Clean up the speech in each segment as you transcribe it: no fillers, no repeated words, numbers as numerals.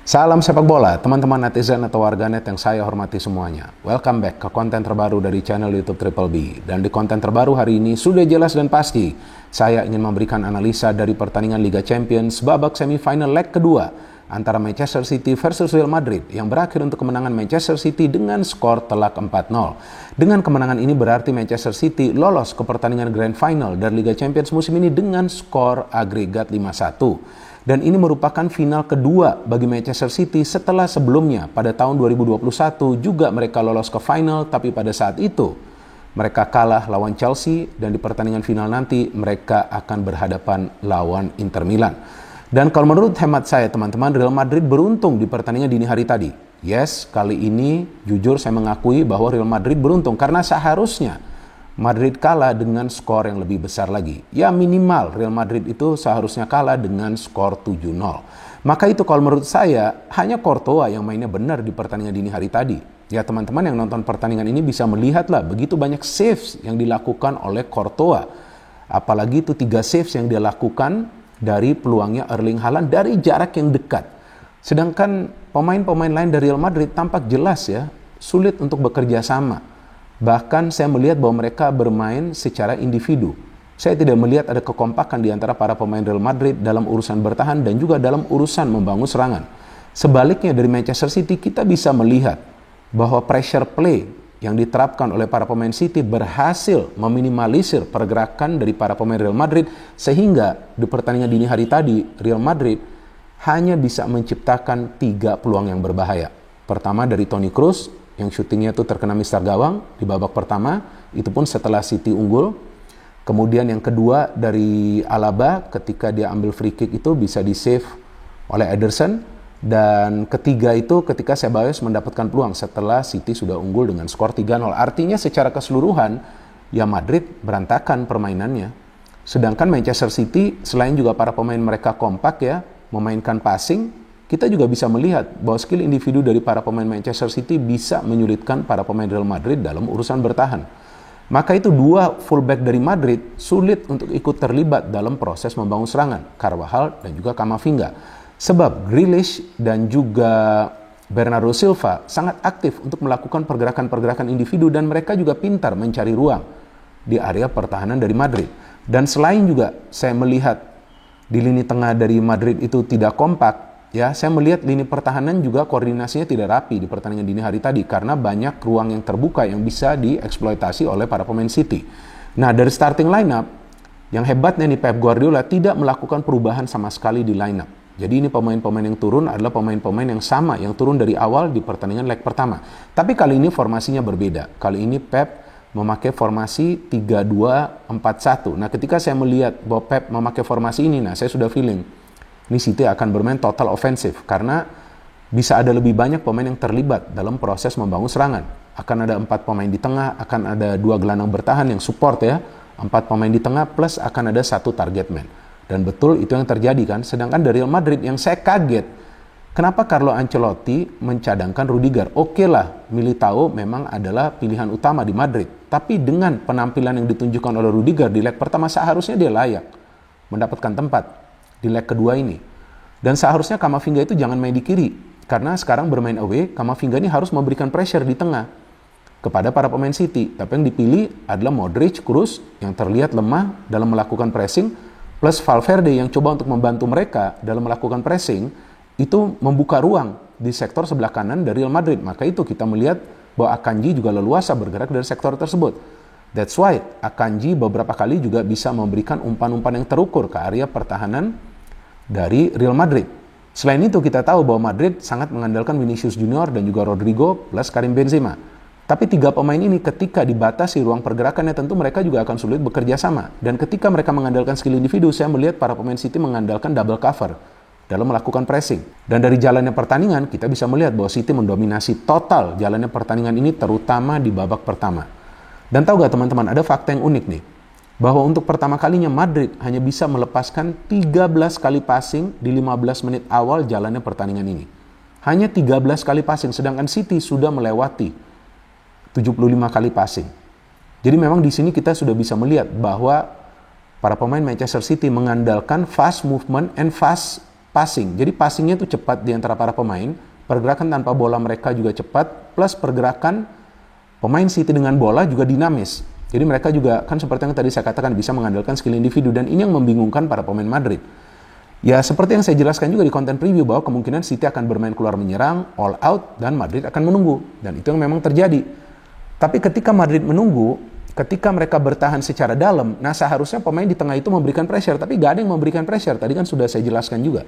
Salam sepak bola, teman-teman netizen atau warganet yang saya hormati semuanya. Welcome back ke konten terbaru dari channel YouTube Triple B. Dan di konten terbaru hari ini sudah jelas dan pasti, saya ingin memberikan analisa dari pertandingan Liga Champions babak semifinal leg kedua antara Manchester City versus Real Madrid yang berakhir untuk kemenangan Manchester City dengan skor telak 4-0. Dengan kemenangan ini berarti Manchester City lolos ke pertandingan Grand Final dari Liga Champions musim ini dengan skor agregat 5-1. Dan ini merupakan final kedua bagi Manchester City setelah sebelumnya pada tahun 2021 juga mereka lolos ke final, tapi pada saat itu mereka kalah lawan Chelsea dan di pertandingan final nanti mereka akan berhadapan lawan Inter Milan. Dan kalau menurut hemat saya teman-teman, Real Madrid beruntung di pertandingan dini hari tadi. Yes, kali ini jujur saya mengakui bahwa Real Madrid beruntung karena seharusnya Madrid kalah dengan skor yang lebih besar lagi. Ya minimal Real Madrid itu seharusnya kalah dengan skor 7-0. Maka itu kalau menurut saya hanya Courtois yang mainnya benar di pertandingan dini hari tadi. Ya teman-teman yang nonton pertandingan ini bisa melihatlah begitu banyak saves yang dilakukan oleh Courtois. Apalagi itu 3 saves yang dia lakukan dari peluangnya Erling Haaland dari jarak yang dekat. Sedangkan pemain-pemain lain dari Real Madrid tampak jelas ya sulit untuk bekerja sama. Bahkan saya melihat bahwa mereka bermain secara individu. Saya tidak melihat ada kekompakan di antara para pemain Real Madrid dalam urusan bertahan dan juga dalam urusan membangun serangan. Sebaliknya dari Manchester City kita bisa melihat bahwa pressure play yang diterapkan oleh para pemain City berhasil meminimalisir pergerakan dari para pemain Real Madrid sehingga di pertandingan dini hari tadi Real Madrid hanya bisa menciptakan 3 peluang yang berbahaya. Pertama dari Toni Kroos yang syutingnya itu terkena mister gawang di babak pertama, itu pun setelah City unggul. Kemudian yang kedua dari Alaba ketika dia ambil free kick itu bisa di-save oleh Ederson. Dan ketiga itu ketika Ceballos mendapatkan peluang setelah City sudah unggul dengan skor 3-0. Artinya secara keseluruhan, ya Madrid berantakan permainannya. Sedangkan Manchester City selain juga para pemain mereka kompak ya, memainkan passing, kita juga bisa melihat bahwa skill individu dari para pemain Manchester City bisa menyulitkan para pemain Real Madrid dalam urusan bertahan. Maka itu 2 fullback dari Madrid sulit untuk ikut terlibat dalam proses membangun serangan, Carvajal dan juga Camavinga. Sebab Grealish dan juga Bernardo Silva sangat aktif untuk melakukan pergerakan-pergerakan individu dan mereka juga pintar mencari ruang di area pertahanan dari Madrid. Dan selain juga saya melihat di lini tengah dari Madrid itu tidak kompak, ya, saya melihat lini pertahanan juga koordinasinya tidak rapi di pertandingan dini hari tadi karena banyak ruang yang terbuka yang bisa dieksploitasi oleh para pemain City. Nah, dari starting lineup, yang hebatnya nih Pep Guardiola tidak melakukan perubahan sama sekali di lineup. Jadi ini pemain-pemain yang turun adalah pemain-pemain yang sama yang turun dari awal di pertandingan leg pertama. Tapi kali ini formasinya berbeda. Kali ini Pep memakai formasi 3-2-4-1. Nah, ketika saya melihat bahwa Pep memakai formasi ini, nah saya sudah feeling ini City akan bermain total ofensif karena bisa ada lebih banyak pemain yang terlibat dalam proses membangun serangan. Akan ada 4 pemain di tengah, akan ada 2 gelandang bertahan yang support ya. 4 pemain di tengah plus akan ada 1 target man. Dan betul itu yang terjadi kan. Sedangkan dari Real Madrid yang saya kaget, kenapa Carlo Ancelotti mencadangkan Rudiger? Oke lah, Militao memang adalah pilihan utama di Madrid. Tapi dengan penampilan yang ditunjukkan oleh Rudiger di leg pertama seharusnya dia layak mendapatkan tempat di leg kedua ini. Dan seharusnya Camavinga itu jangan main di kiri. Karena sekarang bermain away, Camavinga ini harus memberikan pressure di tengah kepada para pemain City. Tapi yang dipilih adalah Modric, Kroos yang terlihat lemah dalam melakukan pressing. Plus Valverde yang coba untuk membantu mereka dalam melakukan pressing. Itu membuka ruang di sektor sebelah kanan dari Real Madrid. Maka itu kita melihat bahwa Akanji juga leluasa bergerak dari sektor tersebut. That's why Akanji beberapa kali juga bisa memberikan umpan-umpan yang terukur ke area pertahanan dari Real Madrid. Selain itu kita tahu bahwa Madrid sangat mengandalkan Vinicius Junior dan juga Rodrigo plus Karim Benzema. Tapi 3 pemain ini ketika dibatasi ruang pergerakannya tentu mereka juga akan sulit bekerja sama. Dan ketika mereka mengandalkan skill individu, saya melihat para pemain City mengandalkan double cover dalam melakukan pressing. Dan dari jalannya pertandingan kita bisa melihat bahwa City mendominasi total jalannya pertandingan ini terutama di babak pertama. Dan tahu gak teman-teman, ada fakta yang unik nih. Bahwa untuk pertama kalinya Madrid hanya bisa melepaskan 13 kali passing di 15 menit awal jalannya pertandingan ini. Hanya 13 kali passing, sedangkan City sudah melewati 75 kali passing. Jadi memang di sini kita sudah bisa melihat bahwa para pemain Manchester City mengandalkan fast movement and fast passing. Jadi passingnya itu cepat di antara para pemain, pergerakan tanpa bola mereka juga cepat, plus pergerakan pemain City dengan bola juga dinamis. Jadi mereka juga kan seperti yang tadi saya katakan bisa mengandalkan skill individu, dan ini yang membingungkan para pemain Madrid. Ya seperti yang saya jelaskan juga di konten preview bahwa kemungkinan City akan bermain keluar menyerang, all out, dan Madrid akan menunggu. Dan itu yang memang terjadi. Tapi ketika Madrid menunggu, ketika mereka bertahan secara dalam, nah seharusnya pemain di tengah itu memberikan pressure, tapi gak ada yang memberikan pressure. Tadi kan sudah saya jelaskan juga.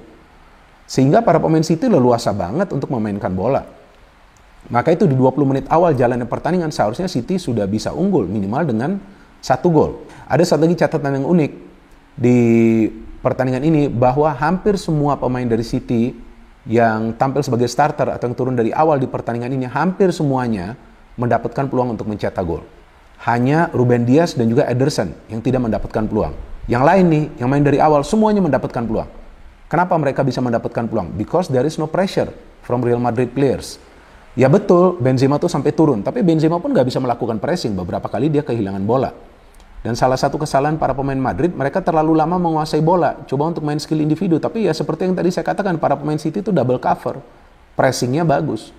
Sehingga para pemain City leluasa banget untuk memainkan bola. Maka itu di 20 menit awal jalannya pertandingan seharusnya City sudah bisa unggul minimal dengan 1 gol. Ada satu lagi catatan yang unik di pertandingan ini, bahwa hampir semua pemain dari City yang tampil sebagai starter atau yang turun dari awal di pertandingan ini, hampir semuanya mendapatkan peluang untuk mencetak gol. Hanya Ruben Dias dan juga Ederson yang tidak mendapatkan peluang. Yang lain nih, yang main dari awal, semuanya mendapatkan peluang. Kenapa mereka bisa mendapatkan peluang? Because there is no pressure from Real Madrid players. Ya betul, Benzema tuh sampai turun, tapi Benzema pun gak bisa melakukan pressing. Beberapa kali dia kehilangan bola. Dan salah satu kesalahan para pemain Madrid, mereka terlalu lama menguasai bola, coba untuk main skill individu. Tapi ya seperti yang tadi saya katakan, para pemain City itu double cover, pressingnya bagus.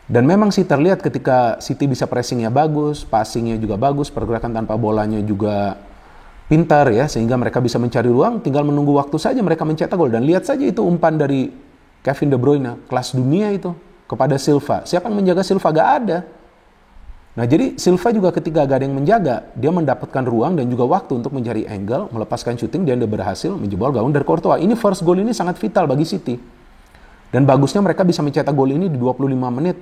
Dan memang sih terlihat ketika City bisa pressingnya bagus, passingnya juga bagus, pergerakan tanpa bolanya juga pintar ya, sehingga mereka bisa mencari ruang, tinggal menunggu waktu saja mereka mencetak gol. Dan lihat saja itu umpan dari Kevin De Bruyne, kelas dunia itu, kepada Silva. Siapa yang menjaga Silva? Gak ada. Nah jadi Silva juga ketika gak ada yang menjaga, dia mendapatkan ruang dan juga waktu untuk mencari angle, melepaskan syuting, dan dia berhasil menjebol gawang dari Courtois. Ini first goal ini sangat vital bagi City. Dan bagusnya mereka bisa mencetak gol ini di 25 menit.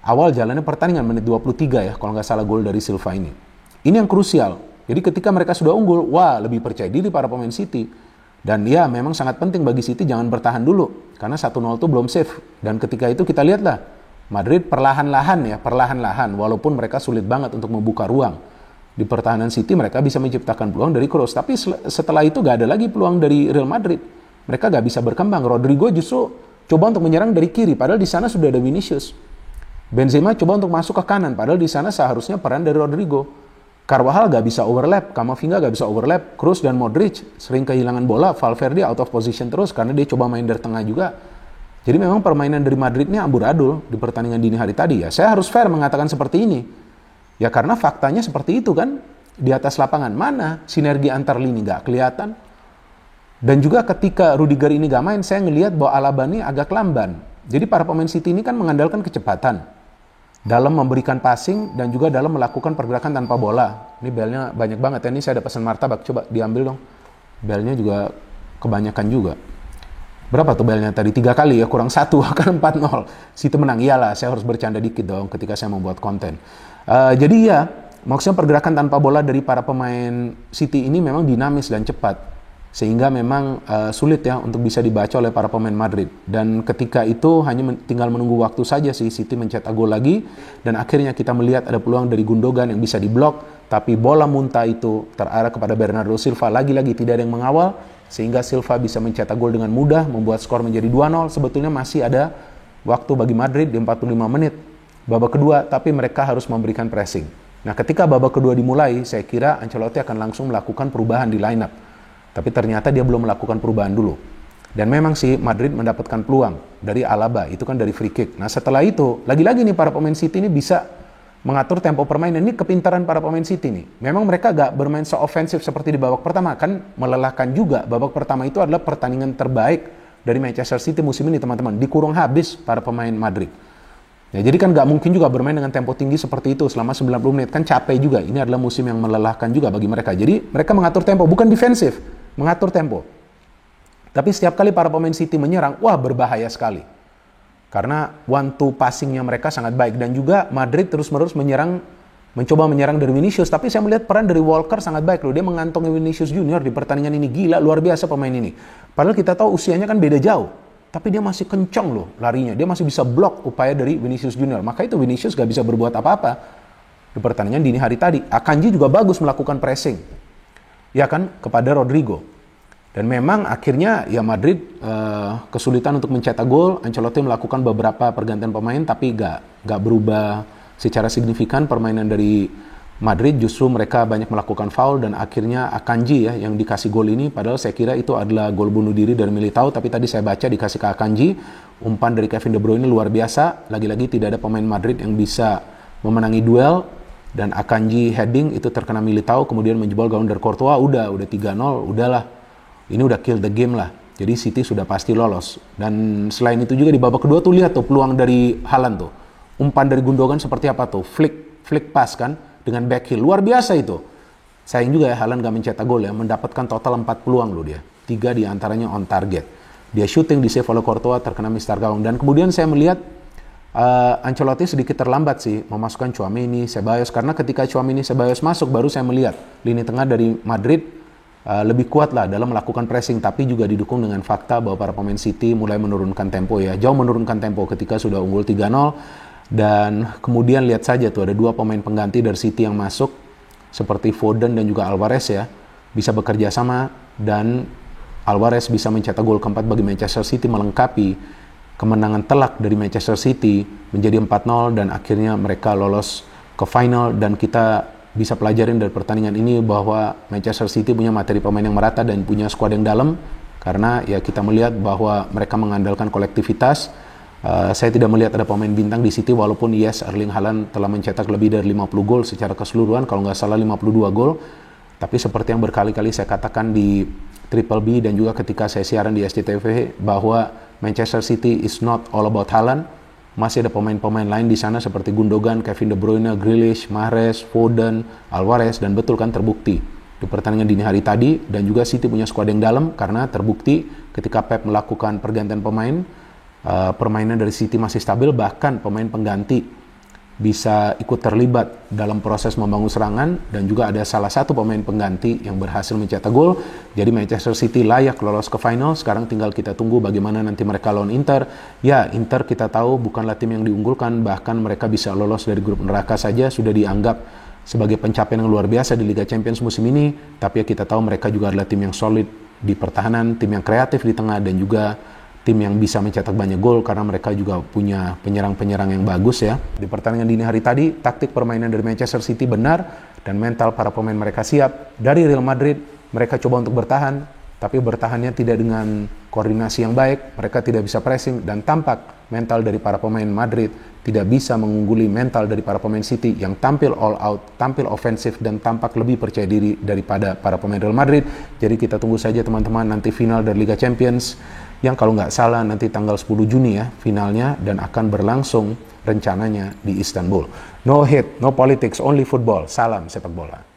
Awal jalannya pertandingan, menit 23 ya, kalau nggak salah gol dari Silva ini. Ini yang krusial. Jadi ketika mereka sudah unggul, wah lebih percaya diri para pemain City. Dan ya memang sangat penting bagi City jangan bertahan dulu. Karena 1-0 itu belum safe. Dan ketika itu kita lihatlah, Madrid perlahan-lahan, walaupun mereka sulit banget untuk membuka ruang. Di pertahanan City mereka bisa menciptakan peluang dari cross, tapi setelah itu gak ada lagi peluang dari Real Madrid. Mereka gak bisa berkembang. Rodrigo justru coba untuk menyerang dari kiri, padahal di sana sudah ada Vinicius. Benzema coba untuk masuk ke kanan, padahal di sana seharusnya peran dari Rodrigo. Carvajal gak bisa overlap, Camavinga gak bisa overlap, Kroos dan Modric sering kehilangan bola, Valverde out of position terus karena dia coba main dari tengah juga. Jadi memang permainan dari Madrid ini amburadul di pertandingan dini hari tadi ya. Saya harus fair mengatakan seperti ini. Ya karena faktanya seperti itu kan. Di atas lapangan mana sinergi antar lini gak kelihatan. Dan juga ketika Rudiger ini gak main, saya ngelihat bahwa Alaba ini agak lamban. Jadi para pemain City ini kan mengandalkan kecepatan dalam memberikan passing dan juga dalam melakukan pergerakan tanpa bola. Ini belnya banyak banget ya. Ini saya ada pesan martabak, coba diambil dong. Belnya juga kebanyakan juga. Berapa tuh belnya tadi? 3 kali ya, kurang 1, kan 4-0. City menang. Iyalah, saya harus bercanda dikit dong ketika saya membuat konten. Jadi ya, maksudnya pergerakan tanpa bola dari para pemain City ini memang dinamis dan cepat. Sehingga memang sulit ya untuk bisa dibaca oleh para pemain Madrid. Dan ketika itu hanya tinggal menunggu waktu saja sih City mencetak gol lagi. Dan akhirnya kita melihat ada peluang dari Gundogan yang bisa diblok. Tapi bola muntah itu terarah kepada Bernardo Silva. Lagi-lagi tidak ada yang mengawal. Sehingga Silva bisa mencetak gol dengan mudah, membuat skor menjadi 2-0. Sebetulnya masih ada waktu bagi Madrid di 45 menit babak kedua, tapi mereka harus memberikan pressing. Nah, ketika babak kedua dimulai, saya kira Ancelotti akan langsung melakukan perubahan di line up. Tapi ternyata dia belum melakukan perubahan dulu. Dan memang sih Madrid mendapatkan peluang dari Alaba, itu kan dari free kick. Nah, setelah itu, lagi-lagi nih para pemain City ini bisa mengatur tempo permainan. Ini kepintaran para pemain City nih. Memang mereka gak bermain se-offensif seperti di babak pertama. Kan melelahkan juga. Babak pertama itu adalah pertandingan terbaik dari Manchester City musim ini teman-teman. Dikurung habis para pemain Madrid. Ya, jadi kan gak mungkin juga bermain dengan tempo tinggi seperti itu selama 90 menit. Kan capek juga. Ini adalah musim yang melelahkan juga bagi mereka. Jadi mereka mengatur tempo. Bukan defensif. Mengatur tempo. Tapi setiap kali para pemain City menyerang, wah berbahaya sekali. Karena one-two passingnya mereka sangat baik. Dan juga Madrid terus-menerus mencoba menyerang dari Vinicius. Tapi saya melihat peran dari Walker sangat baik loh. Dia mengantongi Vinicius Junior di pertandingan ini. Gila, luar biasa pemain ini. Padahal kita tahu usianya kan beda jauh. Tapi dia masih kencang loh larinya. Dia masih bisa blok upaya dari Vinicius Junior. Maka itu Vinicius gak bisa berbuat apa-apa di pertandingan dini hari tadi. Akanji juga bagus melakukan pressing. Ya kan, kepada Rodrigo. Dan memang akhirnya ya Madrid kesulitan untuk mencetak gol. Ancelotti melakukan beberapa pergantian pemain tapi gak berubah secara signifikan permainan dari Madrid justru mereka banyak melakukan foul dan akhirnya Akanji ya yang dikasih gol ini, padahal saya kira itu adalah gol bunuh diri dari Militao, tapi tadi saya baca dikasih ke Akanji. Umpan dari Kevin De Bruyne luar biasa, lagi-lagi tidak ada pemain Madrid yang bisa memenangi duel, dan Akanji heading itu terkena Militao, kemudian menjebol gawang dari Courtois. Udah 3-0, udahlah, ini udah kill the game lah, jadi City sudah pasti lolos. Dan selain itu juga di babak kedua tuh lihat tuh peluang dari Haaland tuh, umpan dari Gundogan seperti apa tuh, flick pass kan dengan back heel, luar biasa itu. Sayang juga ya Haaland gak mencetak gol ya, mendapatkan total 4 peluang loh dia, 3 diantaranya on target. Dia shooting di save oleh Courtois, terkena mistar gawang. Dan kemudian saya melihat Ancelotti sedikit terlambat sih memasukkan Tchouaméni, Ceballos, karena ketika Tchouaméni, Ceballos masuk baru saya melihat lini tengah dari Madrid lebih kuat lah dalam melakukan pressing, tapi juga didukung dengan fakta bahwa para pemain City mulai menurunkan tempo ya, jauh menurunkan tempo ketika sudah unggul 3-0. Dan kemudian lihat saja tuh ada 2 pemain pengganti dari City yang masuk seperti Foden dan juga Alvarez ya, bisa bekerja sama, dan Alvarez bisa mencetak gol keempat bagi Manchester City, melengkapi kemenangan telak dari Manchester City menjadi 4-0 dan akhirnya mereka lolos ke final. Dan kita bisa pelajarin dari pertandingan ini bahwa Manchester City punya materi pemain yang merata dan punya skuad yang dalam, karena ya kita melihat bahwa mereka mengandalkan kolektivitas. Saya tidak melihat ada pemain bintang di City, walaupun yes, Erling Haaland telah mencetak lebih dari 50 gol secara keseluruhan, kalau nggak salah 52 gol. Tapi seperti yang berkali-kali saya katakan di Triple B dan juga ketika saya siaran di SCTV, bahwa Manchester City is not all about Haaland. Masih ada pemain-pemain lain di sana seperti Gundogan, Kevin De Bruyne, Grealish, Mahrez, Foden, Alvarez, dan betul kan terbukti di pertandingan dini hari tadi. Dan juga City punya skuad yang dalam, karena terbukti ketika Pep melakukan pergantian pemain, permainan dari City masih stabil, bahkan pemain pengganti bisa ikut terlibat dalam proses membangun serangan, dan juga ada salah satu pemain pengganti yang berhasil mencetak gol. Jadi Manchester City layak lolos ke final. Sekarang tinggal kita tunggu bagaimana nanti mereka lawan Inter. Ya, Inter kita tahu bukanlah tim yang diunggulkan, bahkan mereka bisa lolos dari grup neraka saja sudah dianggap sebagai pencapaian yang luar biasa di Liga Champions musim ini. Tapi ya kita tahu mereka juga adalah tim yang solid di pertahanan, tim yang kreatif di tengah, dan juga tim yang bisa mencetak banyak gol karena mereka juga punya penyerang-penyerang yang bagus ya. Di pertandingan dini hari tadi, taktik permainan dari Manchester City benar dan mental para pemain mereka siap. Dari Real Madrid, mereka coba untuk bertahan, tapi bertahannya tidak dengan koordinasi yang baik, mereka tidak bisa pressing, dan tampak mental dari para pemain Madrid tidak bisa mengungguli mental dari para pemain City yang tampil all out, tampil ofensif, dan tampak lebih percaya diri daripada para pemain Real Madrid. Jadi kita tunggu saja teman-teman nanti final dari Liga Champions, yang kalau nggak salah nanti tanggal 10 Juni ya finalnya, dan akan berlangsung rencananya di Istanbul. No hate, no politics, only football. Salam sepak bola.